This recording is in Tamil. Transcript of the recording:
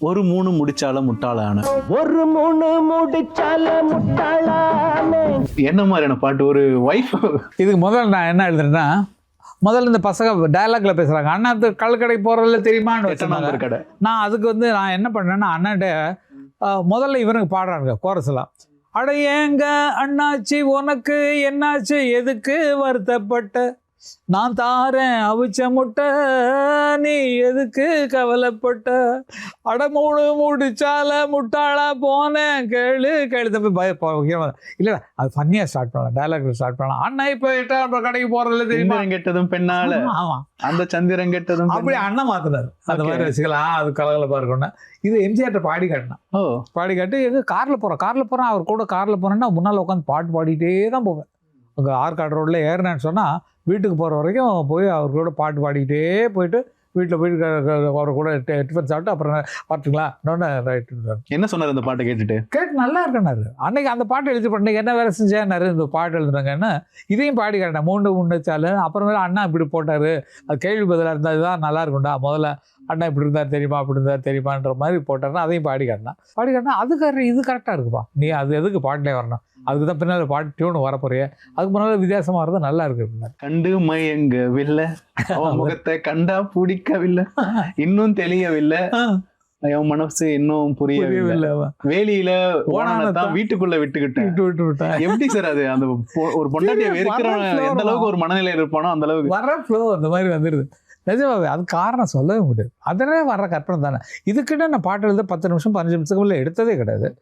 ஒரு 3 முடிச்சால முட்டாளான ஒரு 3 முடிச்சால முட்டாளான. என்ன மாதிரியான பாட்டு? ஒரு வைஃப் இதுக்கு முதல்ல நான் என்ன எழுதுறேன்னா, முதல்ல இந்த பசங்க டயலாக்ல பேசுறாங்க. அண்ணா கடைக்கு போறதில்ல தெரியுமான்னு வச்சிருந்தாங்க. கடை நான் அதுக்கு நான் என்ன பண்ணேன்னா, அண்ணாட்ட முதல்ல இவனுக்கு பாடுறாங்க கோரஸ்லாம். அட ஏங்க அண்ணாச்சி உனக்கு என்னாச்சு, எதுக்கு வருத்தப்பட்ட, நான் தாரேன் அவிச்ச முட்டை, நீ எதுக்கு கவலைப்பட்ட, அட முடிச்சால முட்டாளா போனேன் கேளு கேளு தப்பி இல்ல அது ஃபன்னியா ஸ்டார்ட் பண்ணலாம், டயலாக்ல ஸ்டார்ட் பண்ணலாம். அண்ணா இப்போ கடைக்கு போறதில்ல தெரியுமா, கெட்டதும் பெண்ணால ஆமா அந்த சந்திரன் கெட்டதும் அப்படி அண்ணன் மாத்தினாரு. அந்த மாதிரி வச்சுக்கலாம், அது கலகலப்பா இருக்கும்னா. இது எம்ஜிஆர்ட்ட பாடி காட்டினான். பாடி காட்டி எது கார்ல போறேன் அவர் கூட கார்ல போனேன்னா முன்னால உட்காந்து பாட்டு பாடிட்டே தான் போவேன். அங்கே ஆற்காடு ரோட்ல ஏறினேன்னு சொன்னா வீட்டுக்கு போற வரைக்கும் போய் அவர் கூட பாட்டு பாடிக்கிட்டே போயிட்டு வீட்டில் போயிட்டு அவர் கூட டிஃபன் சாப்பிட்டு அப்புறம் பார்த்துங்களா இன்னொன்று ரைட்டு. என்ன சொன்னார் அந்த பாட்டை கேட்டுட்டு? கேட்டு நல்லா இருக்கேன்னாரு. அன்னைக்கு அந்த பாட்டு எழுதி பண்ணீங்க என்ன வேலை செஞ்சேன்னாரு. இந்த பாட்டு எழுதுனாங்கன்னு இதையும் பாடி காட்டினேன். மூண்டு முன்னச்சாலு அப்புறமேல அண்ணா இப்படி போட்டாரு, அது கேள்வி பதிலாக இருந்தால் இதுதான் நல்லா இருக்கும்டா, முதல்ல அண்ணா இப்படி இருந்தார் தெரியுமா அப்படி இருந்தார் தெரியுமான்ற மாதிரி போட்டாருன்னா அதையும் பாடி காட்டினா அதுக்கு இது கரெக்டாக இருக்குப்பா, நீ அது எதுக்கு பாட்டிலே வரணும், அதுக்கு தான் பின்னால் பாட்டு டியூன் வரப்போறிய, அதுக்கு முன்னால வித்தியாசமா இருந்தால் நல்லா இருக்கு பின்னாடி. கண்டு மயங்கவில்லை, முகத்தை கண்டா பிடிக்கவில்லை, இன்னும் தெரியவில்லை, என் மனசு இன்னும் புரியவில்லை, வேலியில ஓனானதான் வீட்டுக்குள்ள விட்டுக்கிட்டேன். எப்படி சார் அது? அந்த ஒரு பொண்டாட்டியை வெறுக்கிறவன் எந்த அளவுக்கு ஒரு மனநிலையில் இருப்பானோ அந்த அளவுக்கு வர ஃப்ளோ அந்த மாதிரி வந்துடுது. நிஜமாவே அது காரணம் சொல்லவே முடியாது. அதனே வர்ற கற்பனை தானே. இதுக்கிட்ட நான் பாட்டு எழுத 10 நிமிஷம் 15 நிமிஷத்துக்கு எடுத்ததே கிடையாது.